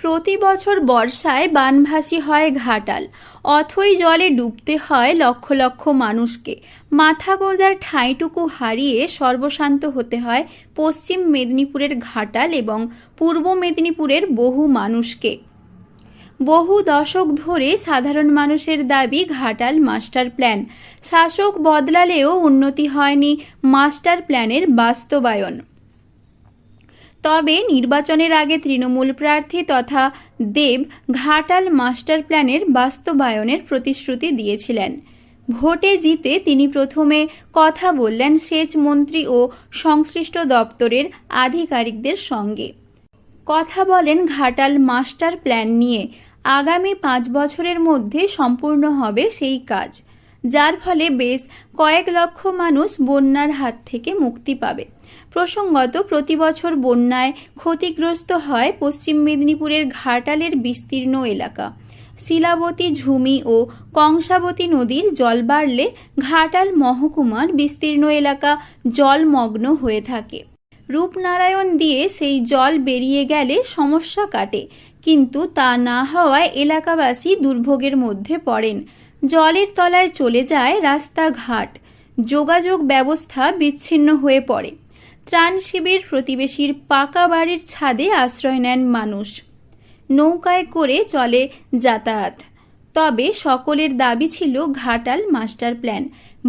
প্রতি বছর বর্ষায় বানভাসী হয় ঘাটাল। অথই জলে ডুবতে হয় লক্ষ লক্ষ মানুষকে। মাথা গোঁজার ঠাঁইটুকু হারিয়ে সর্বশান্ত হতে হয় পশ্চিম মেদিনীপুরের ঘাটাল এবং পূর্ব মেদিনীপুরের বহু মানুষকে। বহু দশক ধরে সাধারণ মানুষের দাবি ঘাটাল মাস্টার প্ল্যান। শাসক বদলালেও উন্নতি হয়নি মাস্টার প্ল্যানের বাস্তবায়ন। তবে নির্বাচনের আগে তৃণমূল প্রার্থী তথা দেব ঘাটাল মাস্টার প্ল্যানের বাস্তবায়নের প্রতিশ্রুতি দিয়েছিলেন। ভোটে জিতে তিনি প্রথমে কথা বললেন সেচ মন্ত্রী ও সংশ্লিষ্ট দপ্তরের আধিকারিকদের সঙ্গে। কথা বলেন ঘাটাল মাস্টার প্ল্যান নিয়ে। আগামী 5 বছরের মধ্যে সম্পূর্ণ হবে সেই কাজ, যার ফলে বেশ কয়েক লক্ষ মানুষ বন্যার হাত থেকে মুক্তি পাবে। প্রসঙ্গত, প্রতি বছর বন্যায় ক্ষতিগ্রস্ত হয় পশ্চিম মেদিনীপুরের ঘাটালের বিস্তীর্ণ এলাকা। শিলাবতী, ঝুমি ও কংসাবতী নদীর জল বাড়লে ঘাটাল মহকুমার বিস্তীর্ণ এলাকা জলমগ্ন হয়ে থাকে। রূপনারায়ণ দিয়ে সেই জল বেরিয়ে গেলে সমস্যা কাটে, কিন্তু তা না হওয়ায় এলাকাবাসী দুর্ভোগের মধ্যে পড়েন। জলের তলায় চলে যায় রাস্তাঘাট, যোগাযোগ ব্যবস্থা বিচ্ছিন্ন হয়ে পড়ে। ত্রাণ শিবির, প্রতিবেশীর পাকা বাড়ির ছাদে আশ্রয় নেন মানুষ। নৌকায় করে চলে যাতায়াত। তবে সকলের দাবি ছিল ঘাটাল মাস্টার প্ল্যান।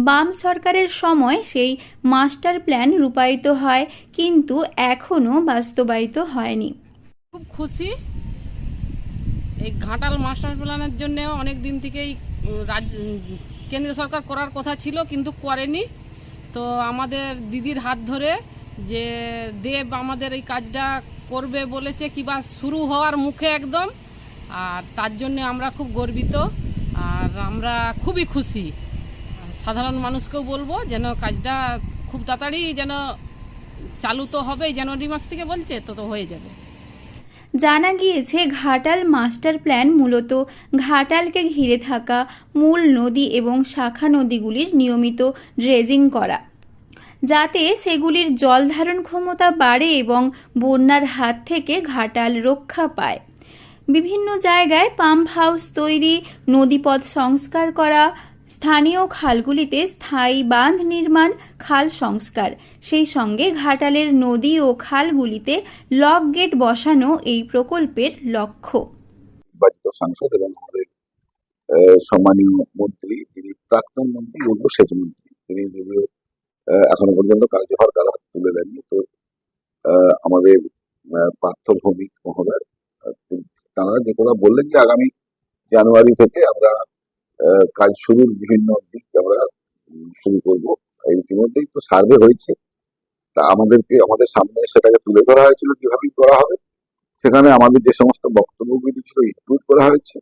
বাম সরকারের সময় সেই মাস্টার প্ল্যান রূপায়িত হয়, কিন্তু এখনও বাস্তবায়িত হয়নি। খুব খুশি। এই ঘাটাল মাস্টার প্ল্যানের জন্য অনেক দিন থেকেই কেন্দ্রীয় সরকার করার কথা ছিল, কিন্তু করেনি। তো আমাদের দিদির হাত ধরে যে দেব আমাদের এই কাজটা করবে বলেছে, কিংবা শুরু হওয়ার মুখে একদম। আর তার জন্য আমরা খুব গর্বিত আর আমরা খুবই খুশি। সাধারণ মানুষকেও বলবো যেন কাজটা খুব তাড়াতাড়ি যেন চালু তো হবে, জানুয়ারি মাস থেকে বলছে, তো হয়ে যাবে। জানা গিয়েছে ঘাটাল মাস্টার প্ল্যান মূলত ঘাটালকে ঘিরে থাকা মূল নদী এবং শাখা নদীগুলির নিয়মিত ড্রেজিং করা, যাতে সেগুলির জল ধারণ ক্ষমতা বাড়ে এবং বন্যার হাত থেকে ঘাটাল রক্ষা পায়। বিভিন্ন জায়গায় পাম্প হাউস তৈরি, নদীপথ সংস্কার করা, স্থানীয় খালগুলিতে স্থায়ী বাঁধ নির্মাণ, খাল সংস্কার, সেই সঙ্গে ঘাটালের নদী ও খালগুলিতে লক গেট বসানো এই প্রকল্পের লক্ষ্য। নির্বাচিত সাংসদ এবং আমাদের সম্মানীয় মন্ত্রী, যিনি প্রাক্তন মন্ত্রী, সেচ মন্ত্রী, তিনি যদিও এখনো পর্যন্ত কার্যভার কারো হাতে তুলে দেননি। তো আমাদের পার্থ ভৌমিক মহোদয় তারা যে কথা বললেন যে আগামী জানুয়ারি থেকে আমরা কাজ শুরুর বিভিন্ন দিক আমরা শুরু করবো। ইতিমধ্যেই তো সার্ভে হয়েছে, তা আমাদের সামনে সেটাকে তুলে ধরা হয়েছিল কিভাবে করা হবে। সেখানে আমাদের যে সমস্ত বক্তব্যগুলি ছিল ইনক্লুড করা হয়েছে।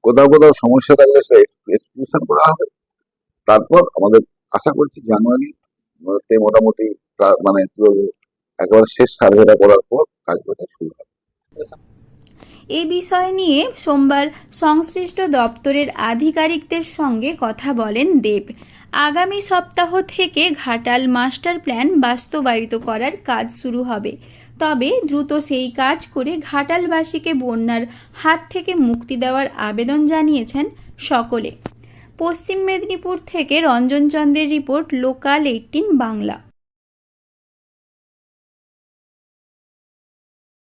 কোথাও কোথাও সমস্যা থাকলে সেটা এক্সক্লুশন করা হবে। তারপর আমাদের আশা করছি জানুয়ারিতে মোটামুটি মানে একেবারে শেষ সার্ভেটা করার পর কাজ করতে শুরু হবে। এ বিষয় নিয়ে সোমবার সংশ্লিষ্ট দপ্তরের আধিকারিকদের সঙ্গে কথা বলেন দেব। আগামী সপ্তাহ থেকে ঘাটাল মাস্টার প্ল্যান বাস্তবায়িত করার কাজ শুরু হবে। তবে দ্রুত সেই কাজ করে ঘাটালবাসীকে বন্যার হাত থেকে মুক্তি দেওয়ার আবেদন জানিয়েছেন সকলে। পশ্চিম মেদিনীপুর থেকে রঞ্জন চন্দ্রের রিপোর্ট, লোকাল 18 বাংলা।